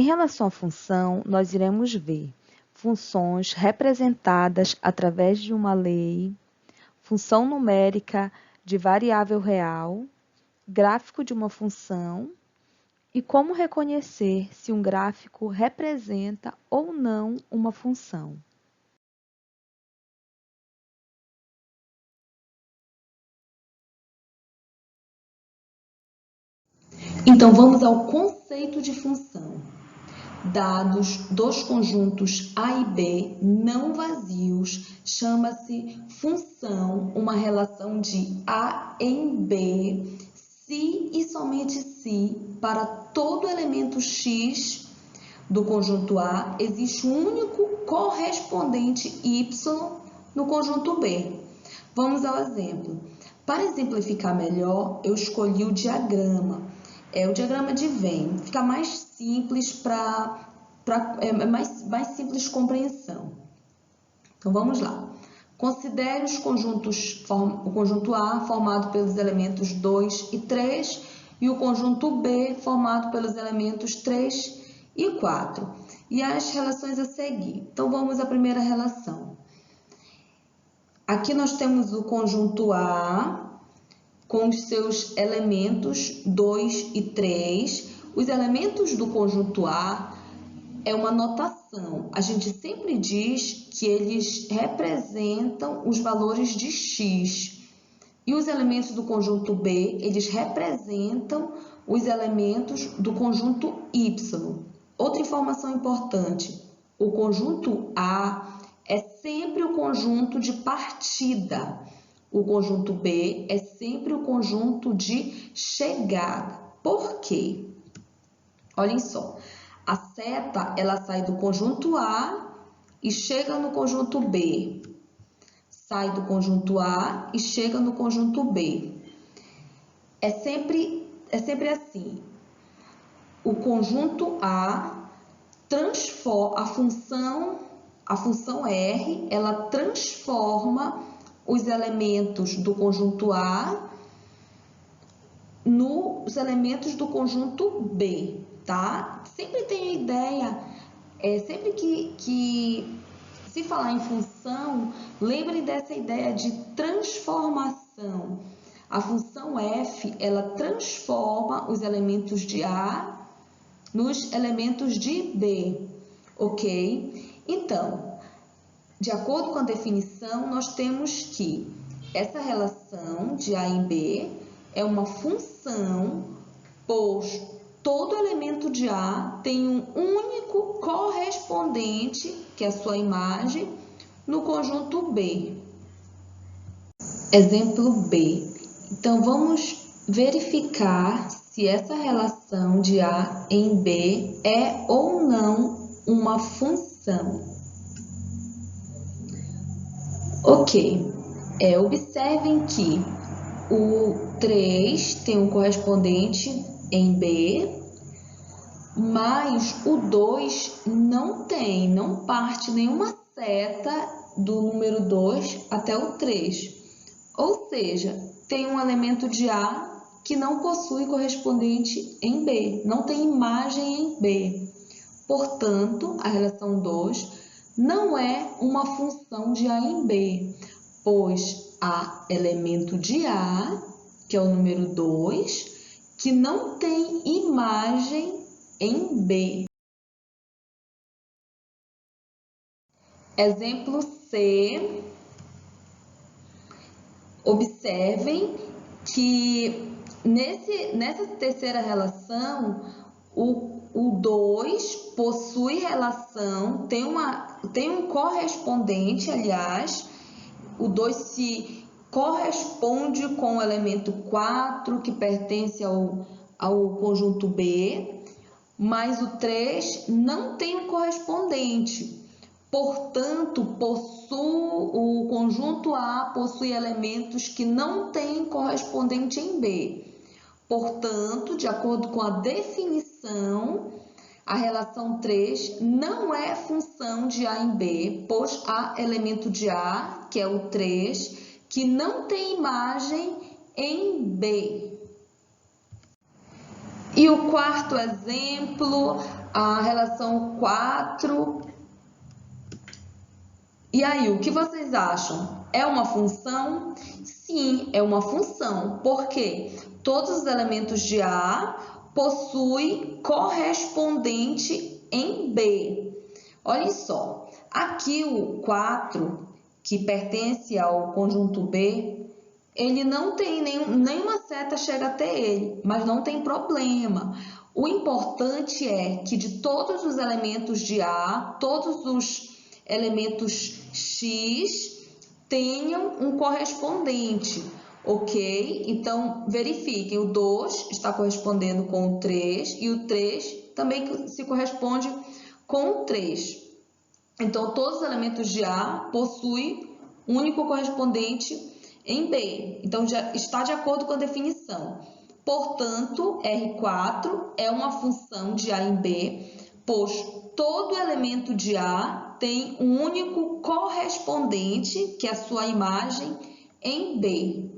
relação à função, nós iremos ver funções representadas através de uma lei, função numérica de variável real, gráfico de uma função e como reconhecer se um gráfico representa ou não uma função. Então, vamos ao conceito de função. Dados dos conjuntos A e B não vazios chama-se função uma relação de A em B, se e somente se para todo elemento x do conjunto A existe um único correspondente y no conjunto B. Vamos ao exemplo. Para exemplificar melhor, eu escolhi o diagrama. É o diagrama de Venn. Fica mais simples mais simples de compreensão. Então vamos lá. Considere os conjuntos, o conjunto A formado pelos elementos 2 e 3 e o conjunto B formado pelos elementos 3 e 4. E as relações a seguir. Então vamos à primeira relação. Aqui nós temos o conjunto A com os seus elementos 2 e 3. Os elementos do conjunto A é uma notação. A gente sempre diz que eles representam os valores de x. E os elementos do conjunto B, eles representam os elementos do conjunto y. Outra informação importante, o conjunto A é sempre o conjunto de partida. O conjunto B é sempre o conjunto de chegada. Por quê? Olhem só, a seta ela sai do conjunto A e chega no conjunto B. Sai do conjunto A e chega no conjunto B. É sempre assim. O conjunto A transforma a função R, ela transforma os elementos do conjunto A nos elementos do conjunto B, tá? Sempre tem a ideia, sempre que se falar em função, lembre dessa ideia de transformação. A função f, ela transforma os elementos de A nos elementos de B, ok? Então, de acordo com a definição, nós temos que essa relação de A em B é uma função, pois todo elemento de A tem um único correspondente, que é a sua imagem, no conjunto B. Exemplo B. Então, vamos verificar se essa relação de A em B é ou não uma função. Ok. Observem que o 3 tem um correspondente em B, mas o 2 não parte nenhuma seta do número 2 até o 3. Ou seja, tem um elemento de A que não possui correspondente em B, não tem imagem em B. Portanto, a relação 2 não é uma função de A em B, pois há elemento de A, que é o número 2, que não tem imagem em B. Exemplo C. Observem que nessa terceira relação, o 2 possui relação, tem um correspondente, aliás, o 2 se corresponde com o elemento 4, que pertence ao conjunto B, mas o 3 não tem um correspondente. Portanto, o conjunto A possui elementos que não têm correspondente em B. Portanto, de acordo com a definição, a relação 3 não é função de A em B, pois há elemento de A, que é o 3, que não tem imagem em B. E o quarto exemplo, a relação 4. E aí, o que vocês acham? É uma função? Sim, é uma função, porque todos os elementos de A possuem correspondente em B. Olhem só, aqui o 4, que pertence ao conjunto B, ele não tem nenhuma seta chega até ele, mas não tem problema. O importante é que de todos os elementos de A, todos os elementos X tenham um correspondente, ok? Então, verifiquem, o 2 está correspondendo com o 3 e o 3 também se corresponde com o 3. Então, todos os elementos de A possuem um único correspondente em B. Então, já está de acordo com a definição. Portanto, R4 é uma função de A em B, pois todo elemento de A tem um único correspondente, que é a sua imagem, em B.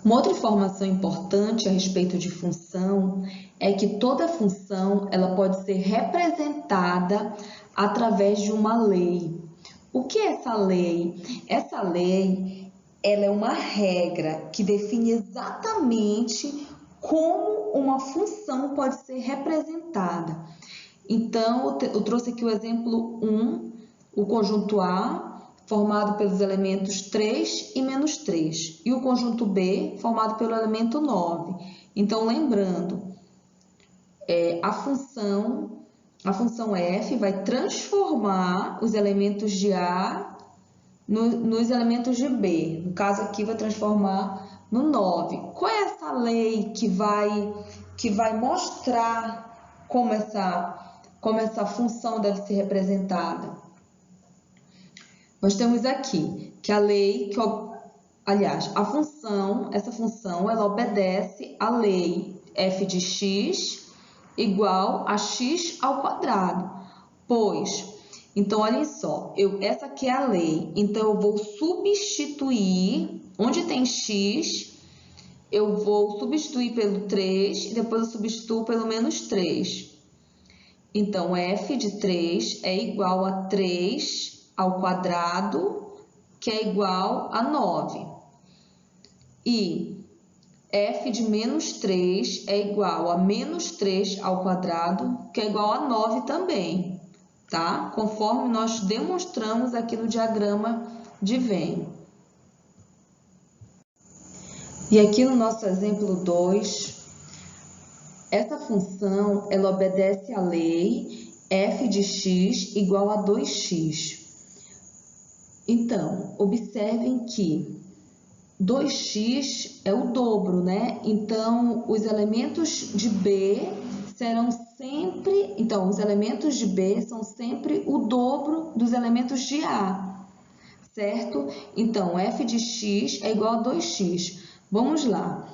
Uma outra informação importante a respeito de função é que toda função ela pode ser representada através de uma lei. O que é essa lei? Essa lei ela é uma regra que define exatamente como uma função pode ser representada. Então, eu trouxe aqui o exemplo 1, o conjunto A, formado pelos elementos 3 e menos 3, e o conjunto B, formado pelo elemento 9. Então, lembrando, a função f vai transformar os elementos de A nos elementos de B. No caso aqui, vai transformar no 9. Qual é essa lei que vai mostrar como essa função deve ser representada? Nós temos aqui que a lei, essa função, ela obedece à lei f de x igual a x ao quadrado, pois, então, olhem só, essa aqui é a lei, então eu vou substituir, onde tem x, eu vou substituir pelo 3 e depois eu substituo pelo menos 3. Então, f de 3 é igual a 3 ao quadrado, que é igual a 9. E f de menos 3 é igual a menos 3 ao quadrado, que é igual a 9 também, tá? Conforme nós demonstramos aqui no diagrama de Venn. E aqui no nosso exemplo 2, essa função, ela obedece à lei f de x igual a 2x. Então, observem que 2x é o dobro, né? Então, os elementos de B serão sempre... Então, os elementos de B são sempre o dobro dos elementos de A, certo? Então, f de x é igual a 2x. Vamos lá.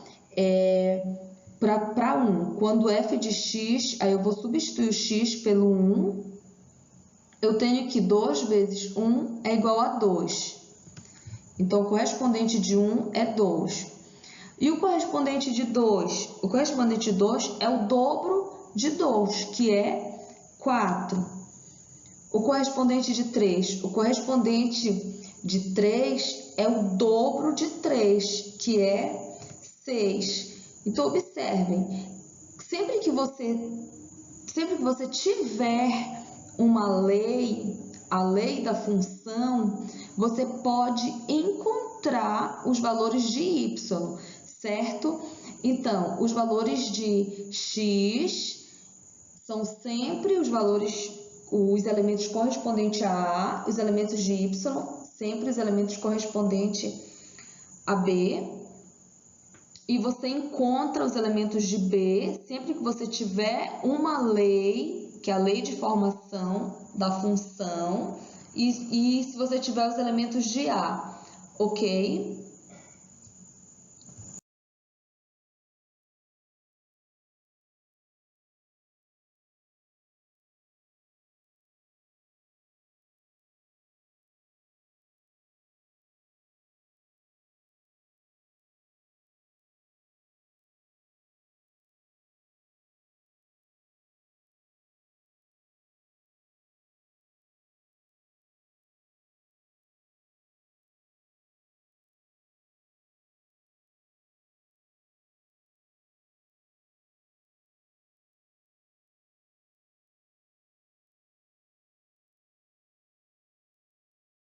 Para 1, quando f de x, aí eu vou substituir o x pelo 1, eu tenho que 2 vezes 1 é igual a 2. Então, o correspondente de 1 é 2. E o correspondente de 2? O correspondente de 2 é o dobro de 2, que é 4. O correspondente de 3? O correspondente de 3 é o dobro de 3, que é 6. Então, observem, sempre que você tiver uma lei, a lei da função, você pode encontrar os valores de y, certo? Então, os valores de x são sempre os elementos correspondentes a A, os elementos de y, sempre os elementos correspondentes a B. E você encontra os elementos de B sempre que você tiver uma lei, que é a lei de formação da função, e se você tiver os elementos de A, ok?